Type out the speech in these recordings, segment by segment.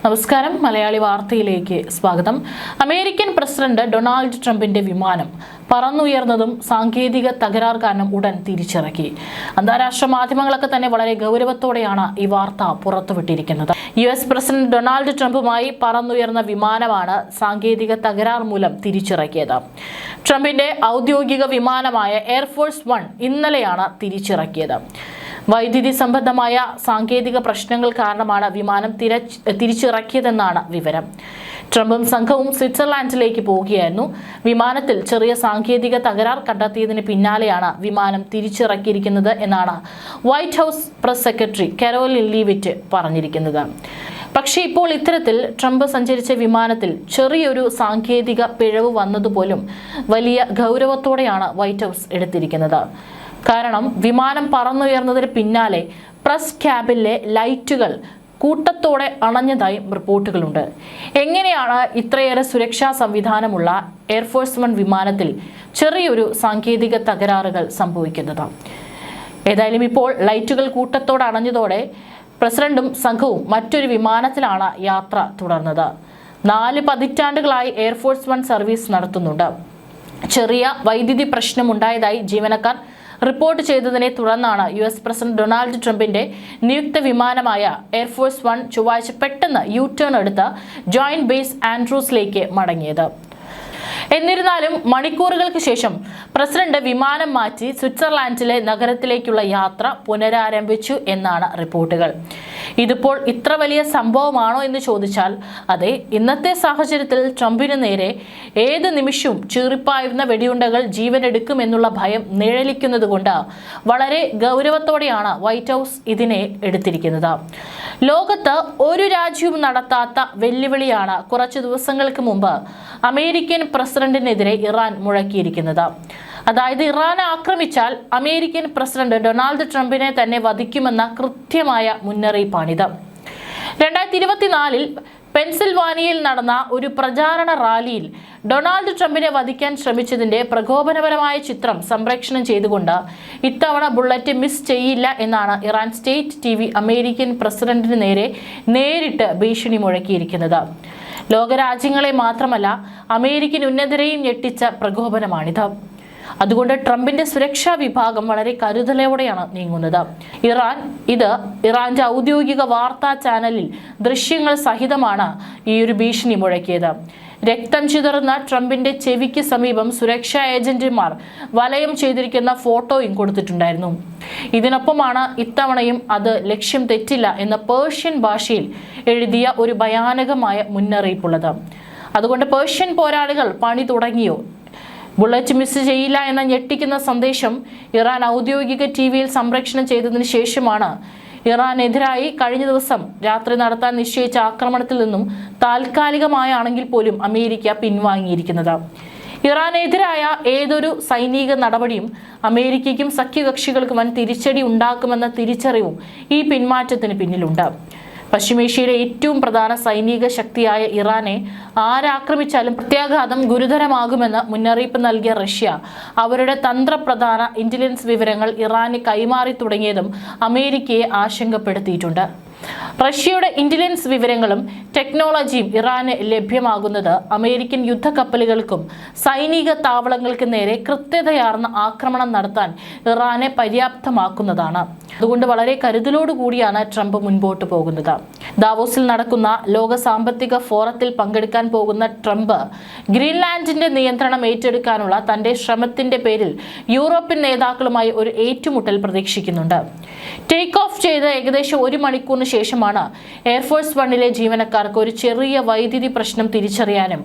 നമസ്കാരം, മലയാളി വാർത്തയിലേക്ക് സ്വാഗതം. അമേരിക്കൻ പ്രസിഡന്റ് ഡൊണാൾഡ് ട്രംപിന്റെ വിമാനം പറന്നുയർന്നതും സാങ്കേതിക തകരാർ കാരണം ഉടൻ തിരിച്ചിറക്കി. അന്താരാഷ്ട്ര മാധ്യമങ്ങളൊക്കെ തന്നെ വളരെ ഗൗരവത്തോടെയാണ് ഈ വാർത്ത പുറത്തുവിട്ടിരിക്കുന്നത്. US പ്രസിഡന്റ് ഡൊണാൾഡ് ട്രംപുമായി പറന്നുയർന്ന വിമാനമാണ് സാങ്കേതിക തകരാർ മൂലം തിരിച്ചിറക്കിയത്. ട്രംപിന്റെ ഔദ്യോഗിക വിമാനമായ എയർഫോഴ്സ് 1 ഇന്നലെയാണ് തിരിച്ചിറക്കിയത്. വൈദ്യുതി സംബന്ധമായ സാങ്കേതിക പ്രശ്നങ്ങൾ കാരണമാണ് വിമാനം തിരിച്ചിറക്കിയതെന്നാണ് വിവരം. ട്രംപും സംഘവും സ്വിറ്റ്സർലാൻഡിലേക്ക് പോവുകയായിരുന്നു. വിമാനത്തിൽ ചെറിയ സാങ്കേതിക തകരാർ കണ്ടെത്തിയതിന് പിന്നാലെയാണ് വിമാനം തിരിച്ചിറക്കിയിരിക്കുന്നത് എന്നാണ് white House press secretary Karoline Leavitt പറഞ്ഞിരിക്കുന്നത്. പക്ഷേ ഇപ്പോൾ ഇത്തരത്തിൽ ട്രംപ് സഞ്ചരിച്ച വിമാനത്തിൽ ചെറിയൊരു സാങ്കേതിക പിഴവ് വന്നതുപോലും വലിയ ഗൗരവത്തോടെയാണ് വൈറ്റ് ഹൗസ് എടുത്തിരിക്കുന്നത്. കാരണം വിമാനം പറന്നുയർന്നതിന് പിന്നാലെ പ്രസ് ക്യാബിലെ ലൈറ്റുകൾ കൂട്ടത്തോടെ അണഞ്ഞതായി റിപ്പോർട്ടുകളുണ്ട്. എങ്ങനെയാണ് ഇത്രയേറെ സുരക്ഷാ സംവിധാനമുള്ള എയർഫോഴ്സ് 1 വിമാനത്തിൽ ചെറിയൊരു സാങ്കേതിക തകരാറുകൾ സംഭവിക്കുന്നത്? ഏതായാലും ഇപ്പോൾ ലൈറ്റുകൾ കൂട്ടത്തോടെ അണഞ്ഞതോടെ പ്രസിഡന്റും സംഘവും മറ്റൊരു വിമാനത്തിലാണ് യാത്ര തുടർന്നത്. 4 പതിറ്റാണ്ടുകളായി എയർഫോഴ്സ് 1 സർവീസ് നടത്തുന്നുണ്ട്. ചെറിയ വൈദ്യുതി പ്രശ്നമുണ്ടായതായി ജീവനക്കാർ റിപ്പോർട്ട് ചെയ്തതിനെ തുടർന്നാണ് US പ്രസിഡന്റ് ഡൊണാൾഡ് ട്രംപിന്റെ നിയുക്ത വിമാനമായ എയർഫോഴ്സ് 1 ചൊവ്വാഴ്ച പെട്ടെന്ന് യു-ടേൺ എടുത്ത് ജോയിന്റ് ബേസ് ആൻഡ്രൂസിലേക്ക് മടങ്ങിയത്. എന്നിരുന്നാലും മണിക്കൂറുകൾക്ക് ശേഷം പ്രസിഡന്റ് വിമാനം മാറ്റി സ്വിറ്റ്സർലാൻഡിലെ നഗരത്തിലേക്കുള്ള യാത്ര പുനരാരംഭിച്ചു എന്നാണ് റിപ്പോർട്ടുകൾ. ഇതിപ്പോൾ ഇത്ര വലിയ സംഭവമാണോ എന്ന് ചോദിച്ചാൽ അതെ. ഇന്നത്തെ സാഹചര്യത്തിൽ ട്രംപിന് നേരെ ഏത് നിമിഷവും ചീറിപ്പായുന്ന വെടിയുണ്ടകൾ ജീവനെടുക്കുമെന്നുള്ള ഭയം നിഴലിക്കുന്നത് കൊണ്ട് വളരെ ഗൗരവത്തോടെയാണ് വൈറ്റ് ഹൗസ് ഇതിനെ എടുത്തിരിക്കുന്നത്. ലോകത്ത് ഒരു രാജ്യവും നടത്താത്ത വെല്ലുവിളിയാണ് കുറച്ചു ദിവസങ്ങൾക്ക് മുമ്പ് അമേരിക്കൻ പ്രസിഡന്റിനെതിരെ ഇറാൻ മുഴക്കിയിരിക്കുന്നത്. അതായത് ഇറാനെ ആക്രമിച്ചാൽ അമേരിക്കൻ പ്രസിഡന്റ് ഡൊണാൾഡ് ട്രംപിനെ തന്നെ വധിക്കുമെന്ന കൃത്യമായ മുന്നറിയിപ്പാണിത്. 2024 പെൻസിൽവാനിയയിൽ നടന്ന ഒരു പ്രചാരണ റാലിയിൽ ഡൊണാൾഡ് ട്രംപിനെ വധിക്കാൻ ശ്രമിച്ചതിന്റെ പ്രകോപനപരമായ ചിത്രം സംപ്രേഷണം ചെയ്തുകൊണ്ട് ഇത്തവണ ബുള്ളറ്റ് മിസ് ചെയ്യില്ല എന്നാണ് ഇറാൻ സ്റ്റേറ്റ് TV അമേരിക്കൻ പ്രസിഡന്റിന് നേരെ നേരിട്ട് ഭീഷണി മുഴക്കിയിരിക്കുന്നത്. ലോകരാജ്യങ്ങളെ മാത്രമല്ല അമേരിക്കൻ ഉന്നതരെയും ഞെട്ടിച്ച പ്രകോപനമാണിത്. അതുകൊണ്ട് ട്രംപിന്റെ സുരക്ഷാ വിഭാഗം വളരെ കരുതലോടെയാണ് നീങ്ങുന്നത്. ഇറാന്റെ ഔദ്യോഗിക വാർത്താ ചാനലിൽ ദൃശ്യങ്ങൾ സഹിതമാണ് ഈ ഒരു ഭീഷണി മുഴക്കിയത്. രക്തം ചിതറുന്ന ട്രംപിന്റെ ചെവിക്ക് സമീപം സുരക്ഷാ ഏജന്റുമാർ വലയം ചെയ്തിരിക്കുന്ന ഫോട്ടോയും കൊടുത്തിട്ടുണ്ടായിരുന്നു. ഇതിനൊപ്പമാണ് ഇത്തവണയും അത് ലക്ഷ്യം തെറ്റില്ല എന്ന പേർഷ്യൻ ഭാഷയിൽ എഴുതിയ ഒരു ഭയാനകമായ മുന്നറിയിപ്പുള്ളത്. അതുകൊണ്ട് പേർഷ്യൻ പോരാളികൾ പണി തുടങ്ങിയോ? ബുള്ളറ്റ് മിസ് ചെയ്യില്ല എന്ന ഞെട്ടിക്കുന്ന സന്ദേശം ഇറാൻ ഔദ്യോഗിക TVയിൽ സംപ്രേഷണം ചെയ്തതിനു ശേഷമാണ് ഇറാനെതിരായി കഴിഞ്ഞ ദിവസം രാത്രി നടത്താൻ നിശ്ചയിച്ച ആക്രമണത്തിൽ നിന്നും താൽക്കാലികമായാണെങ്കിൽ പോലും അമേരിക്ക പിൻവാങ്ങിയിരിക്കുന്നത്. ഇറാനെതിരായ ഏതൊരു സൈനിക നടപടിയും അമേരിക്കയ്ക്കും സഖ്യകക്ഷികൾക്കും വൻ തിരിച്ചടി ഉണ്ടാക്കുമെന്ന തിരിച്ചറിവും ഈ പിന്മാറ്റത്തിന് പിന്നിലുണ്ട്. പശ്ചിമേഷ്യയിലെ ഏറ്റവും പ്രധാന സൈനിക ശക്തിയായ ഇറാനെ ആരാക്രമിച്ചാലും പ്രത്യാഘാതം ഗുരുതരമാകുമെന്ന് മുന്നറിയിപ്പ് നൽകിയ റഷ്യ അവരുടെ തന്ത്രപ്രധാന ഇന്റലിജൻസ് വിവരങ്ങൾ ഇറാന് കൈമാറി തുടങ്ങിയതും അമേരിക്കയെ ആശങ്കപ്പെടുത്തിയിട്ടുണ്ട്. റഷ്യയുടെ ഇന്റലിജൻസ് വിവരങ്ങളും ടെക്നോളജിയും ഇറാന് ലഭ്യമാകുന്നത് അമേരിക്കൻ യുദ്ധക്കപ്പലുകൾക്കും സൈനിക താവളങ്ങൾക്ക് നേരെ കൃത്യതയാർന്ന ആക്രമണം നടത്താൻ ഇറാനെ പര്യാപ്തമാക്കുന്നതാണ്. അതുകൊണ്ട് വളരെ കരുതലോടുകൂടിയാണ് ട്രംപ് മുൻപോട്ട് പോകുന്നത്. ദാവോസിൽ നടക്കുന്ന ലോക സാമ്പത്തിക ഫോറത്തിൽ പങ്കെടുക്കാൻ പോകുന്ന ട്രംപ് ഗ്രീൻലാൻഡിന്റെ നിയന്ത്രണം ഏറ്റെടുക്കാനുള്ള തന്റെ ശ്രമത്തിന്റെ പേരിൽ യൂറോപ്യൻ നേതാക്കളുമായി ഒരു ഏറ്റുമുട്ടൽ പ്രതീക്ഷിക്കുന്നുണ്ട്. ടേക്ക് ഓഫ് ചെയ്ത് ഏകദേശം 1 മണിക്കൂറിന് ശേഷമാണ് എയർഫോഴ്സ് 1 ജീവനക്കാർക്ക് ഒരു ചെറിയ വൈദ്യുതി പ്രശ്നം തിരിച്ചറിയാനും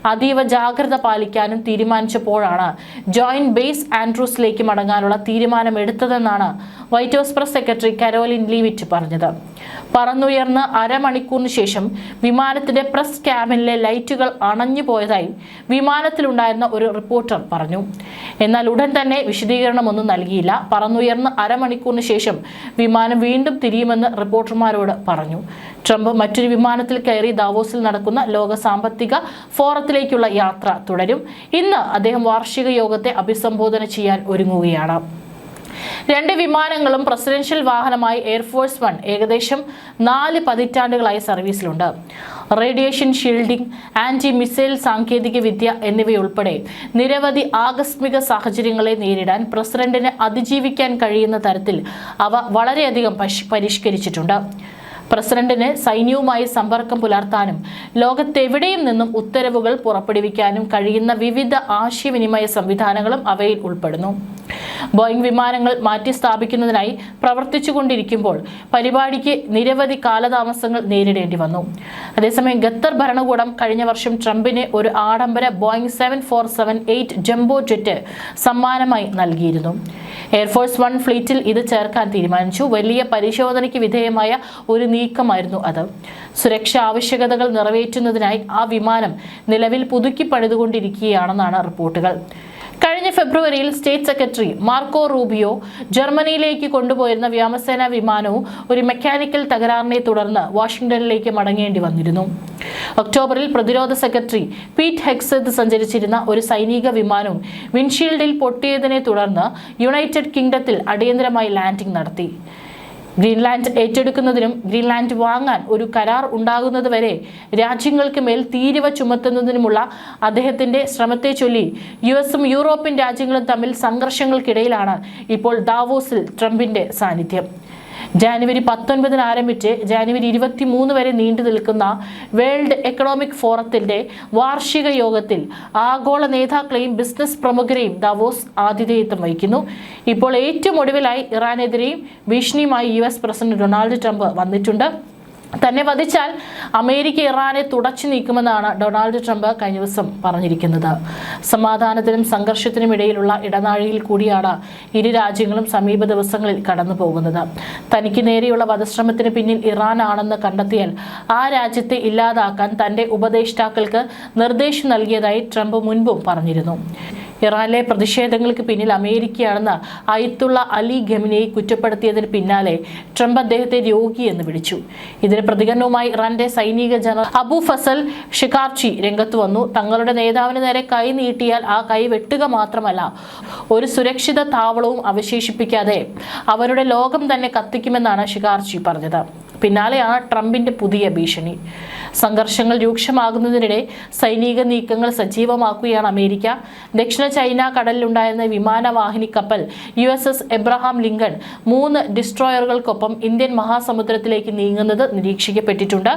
അതീവ ജാഗ്രത പാലിക്കാനും തീരുമാനിച്ചപ്പോഴാണ് ജോയിന്റ് ബേസ് ആൻഡ്രൂസിലേക്ക് മടങ്ങാനുള്ള തീരുമാനം എടുത്തതെന്നാണ് White House press secretary Karoline Leavitt പറഞ്ഞത്. പറന്നുയർന്ന് അരമണിക്കൂറിന് ശേഷം വിമാനത്തിന്റെ പ്രസ് ക്യാബിനിലെ ലൈറ്റുകൾ അണഞ്ഞു പോയതായി വിമാനത്തിലുണ്ടായിരുന്ന ഒരു റിപ്പോർട്ടർ പറഞ്ഞു. എന്നാൽ ഉടൻ തന്നെ വിശദീകരണമൊന്നും നൽകിയില്ല. പറന്നുയർന്ന് അരമണിക്കൂറിന് ശേഷം വിമാനം വീണ്ടും തിരിയുമെന്ന് റിപ്പോർട്ടർമാരോട് പറഞ്ഞു. ട്രംപ് മറ്റൊരു വിമാനത്തിൽ കയറി ദാവോസിൽ നടക്കുന്ന ലോക സാമ്പത്തിക ഫോറത്തിലേക്കുള്ള യാത്ര തുടരും. ഇന്ന് അദ്ദേഹം വാർഷിക യോഗത്തെ അഭിസംബോധന ചെയ്യാൻ ഒരുങ്ങുകയാണ്. രണ്ട് വിമാനങ്ങളും പ്രസിഡൻഷ്യൽ വാഹനമായി എയർഫോഴ്സ് 1 ഏകദേശം 4 പതിറ്റാണ്ടുകളായി സർവീസിലുണ്ട്. റേഡിയേഷൻ ഷീൽഡിംഗ്, ആന്റി മിസൈൽ സാങ്കേതിക വിദ്യ എന്നിവയുൾപ്പെടെ നിരവധി ആകസ്മിക സാഹചര്യങ്ങളെ നേരിടാൻ പ്രസിഡന്റിന് അതിജീവിക്കാൻ കഴിയുന്ന തരത്തിൽ അവ വളരെയധികം പരിഷ്കരിച്ചിട്ടുണ്ട്. പ്രസിഡന്റിന് സൈന്യവുമായി സമ്പർക്കം പുലർത്താനും ലോകത്തെവിടെയും നിന്നും ഉത്തരവുകൾ പുറപ്പെടുവിക്കാനും കഴിയുന്ന വിവിധ ആശയവിനിമയ സംവിധാനങ്ങളും അവയിൽ ഉൾപ്പെടുന്നു. ബോയിംഗ് വിമാനങ്ങൾ മാറ്റി സ്ഥാപിക്കുന്നതിനായി പ്രവർത്തിച്ചുകൊണ്ടിരിക്കുമ്പോൾ പരിപാടിക്ക് നിരവധി കാലതാമസങ്ങൾ നേരിടേണ്ടി വന്നു. അതേസമയം ഖത്തർ ഭരണകൂടം കഴിഞ്ഞ വർഷം ട്രംപിന് ഒരു ആഡംബര ബോയിംഗ് 747-8 ജംബോ ജെറ്റ് സമ്മാനമായി നൽകിയിരുന്നു. എയർഫോഴ്സ് 1 ഫ്ലീറ്റിൽ ഇത് ചേർക്കാൻ തീരുമാനിച്ചു. വലിയ പരിശോധനയ്ക്ക് വിധേയമായ ഒരു നീക്കമായിരുന്നു അത്. സുരക്ഷാ ആവശ്യകതകൾ നിറവേറ്റുന്നതിനായി ആ വിമാനം നിലവിൽ പുതുക്കി പണിതുകൊണ്ടിരിക്കുകയാണെന്നാണ് റിപ്പോർട്ടുകൾ. കഴിഞ്ഞ ഫെബ്രുവരിയിൽ സ്റ്റേറ്റ് സെക്രട്ടറി മാർക്കോ റൂബിയോ ജർമ്മനിയിലേക്ക് കൊണ്ടുപോയിരുന്ന വ്യോമസേനാ വിമാനവും ഒരു മെക്കാനിക്കൽ തകരാറിനെ തുടർന്ന് വാഷിംഗ്ടണിലേക്ക് മടങ്ങേണ്ടി വന്നിരുന്നു. ഒക്ടോബറിൽ പ്രതിരോധ സെക്രട്ടറി പീറ്റ് ഹെഗ്സെത് സഞ്ചരിച്ചിരുന്ന ഒരു സൈനിക വിമാനവും വിൻഷീൽഡിൽ പൊട്ടിയതിനെ തുടർന്ന് യുണൈറ്റഡ് കിങ്ഡത്തിൽ അടിയന്തരമായി ലാൻഡിംഗ് നടത്തി. ഗ്രീൻലാൻഡ് ഏറ്റെടുക്കുന്നതിനും ഗ്രീൻലാൻഡ് വാങ്ങാൻ ഒരു കരാർ ഉണ്ടാകുന്നതുവരെ രാജ്യങ്ങൾക്ക് മേൽ തീരുവ ചുമത്തുന്നതിനുമുള്ള അദ്ദേഹത്തിന്റെ ശ്രമത്തെ ചൊല്ലി യുഎസും യൂറോപ്യൻ രാജ്യങ്ങളും തമ്മിൽ സംഘർഷങ്ങൾക്കിടയിലാണ് ഇപ്പോൾ ദാവോസിൽ ട്രംപിന്റെ സാന്നിധ്യം. ജാനുവരി 19 ആരംഭിച്ച് ജാനുവരി 23 വരെ നീണ്ടു നിൽക്കുന്ന വേൾഡ് എക്കണോമിക് ഫോറത്തിന്റെ വാർഷിക യോഗത്തിൽ ആഗോള നേതാക്കളെയും ബിസിനസ് പ്രമുഖരെയും ദാവോസ് ആതിഥേയത്വം വഹിക്കുന്നു. ഇപ്പോൾ ഏറ്റവും ഒടുവിലായി ഇറാനെതിരെയും ഭീഷണിയുമായി US പ്രസിഡന്റ് ഡൊണാൾഡ് ട്രംപ് വന്നിട്ടുണ്ട്. തന്നെ വധിച്ചാൽ അമേരിക്ക ഇറാനെ തുടച്ചു നീക്കുമെന്നാണ് ഡൊണാൾഡ് ട്രംപ് കഴിഞ്ഞ ദിവസം പറഞ്ഞിരിക്കുന്നത്. സമാധാനത്തിനും സംഘർഷത്തിനും ഇടയിലുള്ള ഇടനാഴിയിൽ കൂടിയാണ് ഇരു രാജ്യങ്ങളും സമീപ ദിവസങ്ങളിൽ കടന്നു പോകുന്നത്. തനിക്ക് നേരെയുള്ള വധശ്രമത്തിന് പിന്നിൽ ഇറാൻ ആണെന്ന് കണ്ടെത്തിയാൽ ആ രാജ്യത്തെ ഇല്ലാതാക്കാൻ തന്റെ ഉപദേഷ്ടാക്കൾക്ക് നിർദ്ദേശം നൽകിയതായി ട്രംപ് മുൻപും പറഞ്ഞിരുന്നു. ഇറാനിലെ പ്രതിഷേധങ്ങൾക്ക് പിന്നിൽ അമേരിക്കയാണെന്ന് അയത്തുള്ള അലി ഖമനേയി കുറ്റപ്പെടുത്തിയതിന് പിന്നാലെ ട്രംപ് അദ്ദേഹത്തെ രോഗി എന്ന് വിളിച്ചു. ഇതിന് പ്രതികരണവുമായി ഇറാന്റെ സൈനിക ജനറൽ അബു ഫസൽ ഷിഖാർച്ചി രംഗത്ത് വന്നു. തങ്ങളുടെ നേതാവിന് നേരെ കൈ നീട്ടിയാൽ ആ കൈ വെട്ടുക മാത്രമല്ല, ഒരു സുരക്ഷിത താവളവും അവശേഷിപ്പിക്കാതെ അവരുടെ ലോകം തന്നെ കത്തിക്കുമെന്നാണ് ഷിഖാർച്ചി പറഞ്ഞത്. പിന്നാലെയാണ് ട്രംപിന്റെ പുതിയ ഭീഷണി. സംഘർഷങ്ങൾ രൂക്ഷമാകുന്നതിനിടെ സൈനിക നീക്കങ്ങൾ സജീവമാക്കുകയാണ് അമേരിക്ക. ദക്ഷിണ ചൈന കടലിലുണ്ടായിരുന്ന വിമാനവാഹിനി കപ്പൽ USS എബ്രഹാം ലിങ്കൺ 3 ഡിസ്ട്രോയറുകൾക്കൊപ്പം ഇന്ത്യൻ മഹാസമുദ്രത്തിലേക്ക് നീങ്ങുന്നത് നിരീക്ഷിക്കപ്പെട്ടിട്ടുണ്ട്.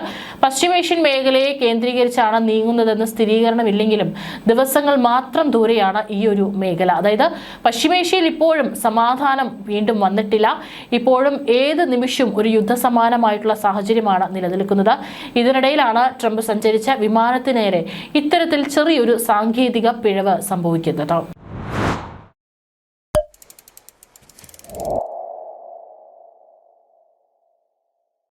പശ്ചിമേഷ്യൻ മേഖലയെ കേന്ദ്രീകരിച്ചാണ് നീങ്ങുന്നതെന്ന് സ്ഥിരീകരണമില്ലെങ്കിലും ദിവസങ്ങൾ മാത്രം ദൂരെയാണ് ഈ ഒരു മേഖല. അതായത് പശ്ചിമേഷ്യയിൽ ഇപ്പോഴും സമാധാനം വീണ്ടും വന്നിട്ടില്ല. ഇപ്പോഴും ഏത് നിമിഷവും ഒരു യുദ്ധസമാനമായിട്ടുള്ള സാഹചര്യമാണ് നിലനിൽക്കുന്നത്. ഇതിനിടയിലാണ് ട്രംപ് സഞ്ചരിച്ച വിമാനത്തിന് നേരെ ഇത്തരത്തിൽ ചെറിയൊരു സാങ്കേതിക പിഴവ് സംഭവിക്കുന്നത്.